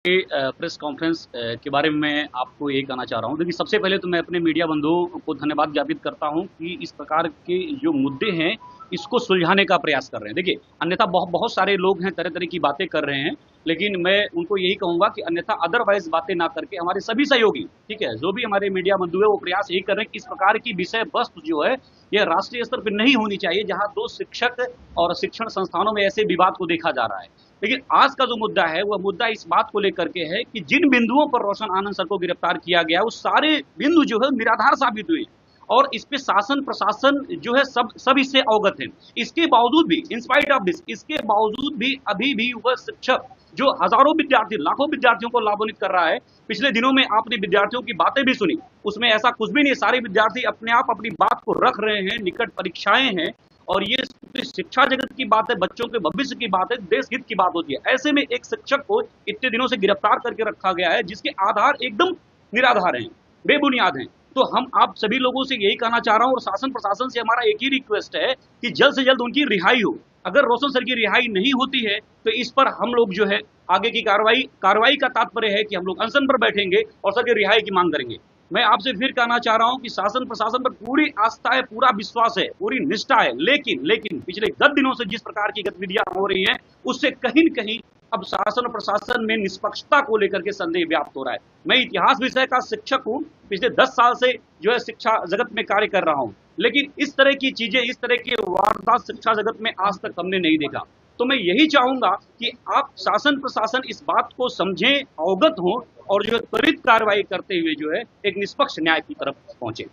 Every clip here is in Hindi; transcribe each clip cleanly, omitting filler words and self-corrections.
प्रेस कॉन्फ्रेंस के बारे में मैं आपको यही कहना चाह रहा हूँ। देखिए, सबसे पहले तो मैं अपने मीडिया बंधुओं को धन्यवाद ज्ञापित करता हूँ कि इस प्रकार के जो मुद्दे हैं, इसको सुलझाने का प्रयास कर रहे हैं। देखिए, अन्यथा बहुत बहुत सारे लोग हैं, तरह-तरह की बातें कर रहे हैं, लेकिन मैं उनको यही कहूँगा कि अन्यथा अदरवाइज़ बातें ना करके हमारे सभी सहयोगी, ठीक है, जो भी हमारे मीडिया बंधु हैं, वो प्रयास यही कर रहे हैं कि इस प्रकार की विषय वस्तु जो है, ये राष्ट्रीय स्तर पे नहीं होनी चाहिए, जहाँ 2 शिक्षक और शिक्षण संस्थानों में ऐसे विवाद को देखा जा रहा है। लेकिन आज का जो मुद्दा है, वह मुद्दा इस बात को लेकर के है कि जिन बिंदुओं पर रोशन आनंद सर को गिरफ्तार किया गया, वो सारे बिंदु जो है निराधार साबित हुए और इस पे शासन प्रशासन जो है सब इससे अवगत है। इसके बावजूद भी, इन स्पाइट ऑफ दिस, इसके बावजूद भी अभी भी वह शिक्षक जो हजारों विद्यार्थी, लाखों विद्यार्थियों को लाभान्वित कर रहा है। पिछले दिनों में आपने विद्यार्थियों की बातें भी सुनी, उसमें ऐसा कुछ भी नहीं, सारे विद्यार्थी अपने आप अपनी बात को रख रहे हैं, निकट परीक्षाएं हैं और ये शिक्षा जगत की बात है, बच्चों के भविष्य की बात है, देश हित की बात होती है। ऐसे में एक शिक्षक को इतने दिनों से गिरफ्तार करके रखा गया है, जिसके आधार एकदम निराधार हैं, बेबुनियाद हैं। तो हम आप सभी लोगों से यही कहना चाह रहा हूं और शासन प्रशासन से हमारा एक ही रिक्वेस्ट है कि जल्द से जल्द उनकी रिहाई हो। अगर रोशन सर की रिहाई नहीं होती है तो इस पर हम लोग जो है आगे की कार्रवाई का तात्पर्य है कि हम लोग अनशन पर बैठेंगे और सर की रिहाई की मांग करेंगे। मैं आपसे फिर कहना चाह रहा हूं कि शासन प्रशासन पर पूरी आस्था है, पूरा विश्वास है, पूरी निष्ठा है, लेकिन पिछले 10 दिनों से जिस प्रकार की गतिविधियां हो रही हैं, उससे कहीं न कहीं अब शासन और प्रशासन में निष्पक्षता को लेकर के संदेह व्याप्त हो रहा है। मैं इतिहास विषय का शिक्षक हूं, पिछले 10 साल से जो है शिक्षा जगत में कार्य कर रहा हूं, लेकिन इस तरह की चीजें, इस तरह की वारदात शिक्षा जगत में आज तक हमने नहीं देखा। तो मैं यही चाहूंगा कि आप शासन प्रशासन इस बात को समझें, अवगत हों और जो त्वरित कार्रवाई करते हुए जो है एक निष्पक्ष न्याय की तरफ पहुंचे।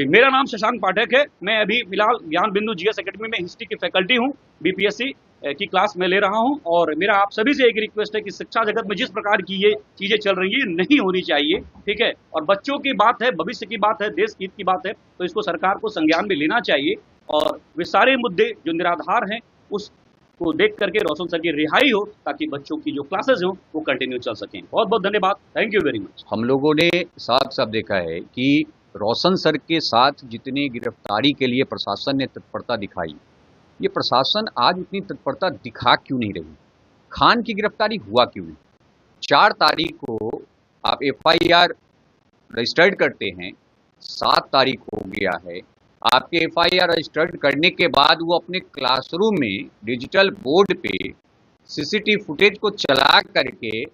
मेरा नाम शशांक पाठक है। मैं अभी फिलहाल ज्ञान बिंदु जीएस एकेडमी में हिस्ट्री की फैकल्टी हूं, बीपीएससी की क्लास में ले रहा हूं और मेरा आप सभी से एक रिक्वेस्ट है कि शिक्षा जगत में जिस प्रकार की ये चीजें चल रही है नहीं होनी चाहिए, ठीक है। और बच्चों की बात है, भविष्य की बात है, देश हित की बात है, तो इसको सरकार को संज्ञान में लेना चाहिए और वे सारे मुद्दे जो निराधार हैं उसको देख करके रोशन सर की रिहाई हो, ताकि बच्चों की जो क्लासेज हो वो कंटिन्यू चल सकें। बहुत बहुत धन्यवाद, थैंक यू वेरी मच। हम लोगों ने साफ साफ देखा है कि रोशन सर के साथ जितनी गिरफ्तारी के लिए प्रशासन ने तत्परता दिखाई, ये प्रशासन आज उतनी तत्परता दिखा क्यों नहीं रही? खान की गिरफ्तारी हुआ क्यों नहीं? 4 तारीख को आप एफआईआर रजिस्टर्ड करते हैं, 7 तारीख हो गया है, आपके एफआईआर रजिस्टर्ड करने के बाद वो अपने क्लासरूम में डिजिटल बोर्ड पे सीसीटीवी फुटेज को चला करके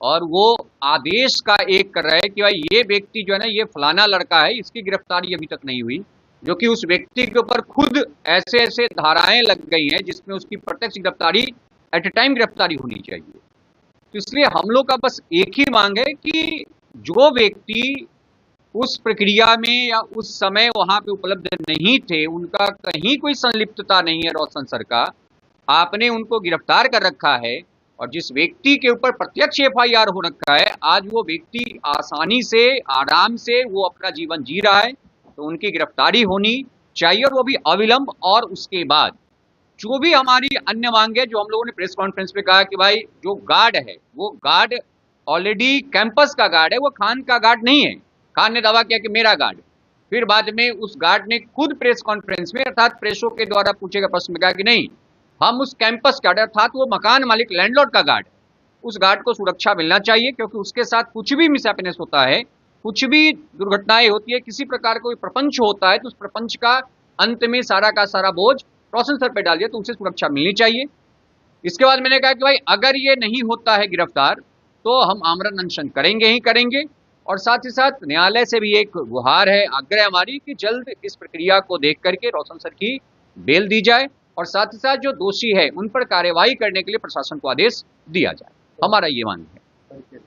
और वो आदेश का एक कर रहा है कि भाई ये व्यक्ति जो है ना, ये फलाना लड़का है, इसकी गिरफ्तारी अभी तक नहीं हुई, जो कि उस व्यक्ति के ऊपर खुद ऐसे ऐसे धाराएं लग गई हैं जिसमें उसकी प्रत्यक्ष गिरफ्तारी एट ए टाइम गिरफ्तारी होनी चाहिए। तो इसलिए हम लोग का बस एक ही मांग है कि जो व्यक्ति उस प्रक्रिया में या उस समय वहां पे उपलब्ध नहीं थे, उनका कहीं कोई संलिप्तता नहीं है रोशन सर का, आपने उनको गिरफ्तार कर रखा है और जिस व्यक्ति के ऊपर प्रत्यक्ष एफआईआर हो रखा है, आज वो व्यक्ति आसानी से, आराम से वो अपना जीवन जी रहा है, तो उनकी गिरफ्तारी होनी चाहिए और वो भी अविलंब। और उसके बाद जो भी हमारी अन्य मांगे, जो हम लोगों ने प्रेस कॉन्फ्रेंस में कहा कि भाई जो गार्ड है वो गार्ड ऑलरेडी कैंपस का गार्ड है, वो खान का गार्ड नहीं है। खान ने दावा किया कि मेरा गार्ड, फिर बाद में उस गार्ड ने खुद प्रेस कॉन्फ्रेंस में अर्थात प्रेसों के द्वारा पूछे गए प्रश्न में कहा कि नहीं, हम उस कैंपस गार्ड अर्थात वो मकान मालिक लैंडलॉर्ड का गार्ड, उस गार्ड को सुरक्षा मिलना चाहिए, क्योंकि उसके साथ कुछ भी मिसहैपनेस होता है, कुछ भी दुर्घटनाएं होती है, किसी प्रकार का कोई प्रपंच होता है, तो उस प्रपंच का अंत में सारा का सारा बोझ रोशन सर पे डाल दिया, तो उसे सुरक्षा मिलनी चाहिए। इसके बाद मैंने कहा कि भाई अगर ये नहीं होता है गिरफ्तार तो हम आमरण अनशन करेंगे ही करेंगे, और साथ ही साथ न्यायालय से भी एक गुहार है, आग्रह हमारी कि जल्द इस प्रक्रिया को देख करके रोशन सर की बेल दी जाए और साथ ही साथ जो दोषी है उन पर कार्यवाही करने के लिए प्रशासन को आदेश दिया जाए, हमारा ये मांग है।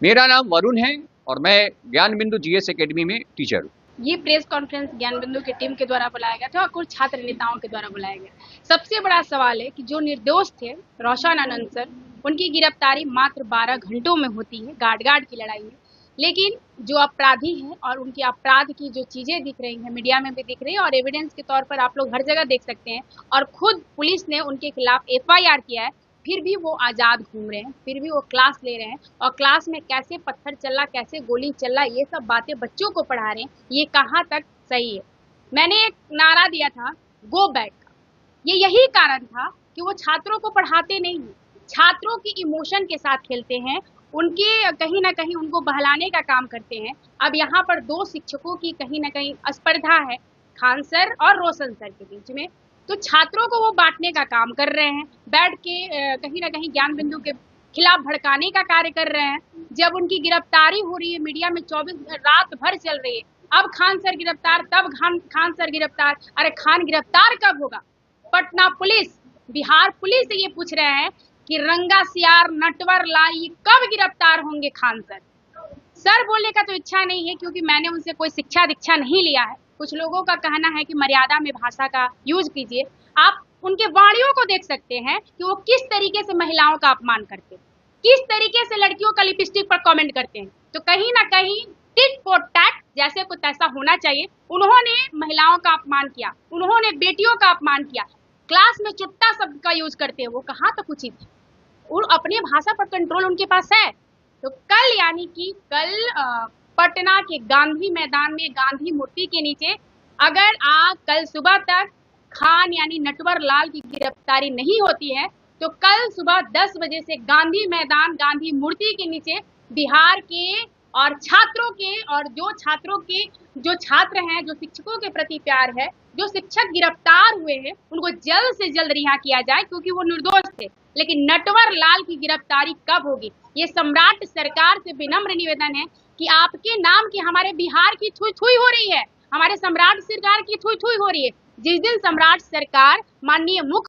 मेरा नाम वरुण है और मैं ज्ञान बिंदु जीएस एकेडमी में टीचर हूँ। ये प्रेस कॉन्फ्रेंस ज्ञान बिंदु की टीम के द्वारा बुलाया गया था और कुछ छात्र नेताओं के द्वारा बुलाया गया। सबसे बड़ा सवाल है कि जो निर्दोष थे रोशन आनंद सर, उनकी गिरफ्तारी मात्र 12 घंटों में होती है गार्ड की लड़ाई में, लेकिन जो अपराधी हैं और उनके अपराध की जो चीजें दिख रही हैं, मीडिया में भी दिख रही है और एविडेंस के तौर पर आप लोग हर जगह देख सकते हैं, और खुद पुलिस ने उनके खिलाफ एफआईआर किया है, फिर भी वो आज़ाद घूम रहे हैं, फिर भी वो क्लास ले रहे हैं और क्लास में कैसे पत्थर चल रहा, कैसे गोली चल रहा, ये सब बातें बच्चों को पढ़ा रहे हैं, ये कहाँ तक सही है। मैंने एक नारा दिया था गो बैक का, ये यही कारण था कि वो छात्रों को पढ़ाते नहीं हैं, छात्रों की इमोशन के साथ खेलते हैं, उनके कहीं ना कहीं उनको बहलाने का काम करते हैं। अब यहाँ पर दो शिक्षकों की कहीं ना कहीं स्पर्धा है, खान सर और रोशन सर के बीच में, तो छात्रों को वो बांटने का काम कर रहे हैं, बैठ के कहीं ना कहीं ज्ञान बिंदु के खिलाफ भड़काने का कार्य कर रहे हैं। जब उनकी गिरफ्तारी हो रही है, मीडिया में 24 रात भर चल रही है, अब खान सर गिरफ्तार, तब खान सर गिरफ्तार, अरे खान गिरफ्तार कब होगा? पटना पुलिस, बिहार पुलिस से ये पूछ रहे हैं कि रंगा सियार नटवर लाल ये कब गिरफ्तार होंगे खान सर? सर बोलने का तो इच्छा नहीं है, क्योंकि मैंने उनसे कोई शिक्षा दीक्षा नहीं लिया है। कुछ लोगों का कहना है कि मर्यादा में भाषा का यूज कीजिए। आप उनके वाणियों को देख सकते हैं कि वो किस तरीके से महिलाओं का अपमान करते हैं, किस तरीके से लड़कियों का लिपस्टिक पर कमेंट करते हैं। तो कहीं ना कहीं टिट फॉर टैट जैसे कुछ ऐसा होना चाहिए। उन्होंने महिलाओं का अपमान किया, उन्होंने बेटियों का अपमान किया, क्लास में चुट्टा शब्द का यूज करते हैं, वो कहाँ तक उचित है? और अपनी भाषा पर कंट्रोल उनके पास है। तो कल यानी कि कल पटना के गांधी मैदान में गांधी मूर्ति के नीचे अगर कल सुबह तक खान यानी नटवर लाल की गिरफ्तारी नहीं होती है, तो कल सुबह 10 बजे से गांधी मैदान गांधी मूर्ति के नीचे बिहार के और छात्रों के, और जो छात्र हैं, जो शिक्षकों के प्रति प्यार है, जो शिक्षक गिरफ्तार हुए हैं, उनको जल्द से जल्द रिहा किया जाए, क्योंकि वो निर्दोष थे। लेकिन नटवर लाल की गिरफ्तारी कब होगी? ये सम्राट सरकार से विनम्र निवेदन है कि आपके नाम की हमारे बिहार की थुई थुई हो रही है, हमारे सम्राट सरकार की थुई थुई हो रही है। जिस दिन सम्राट सरकार माननीय मुख्य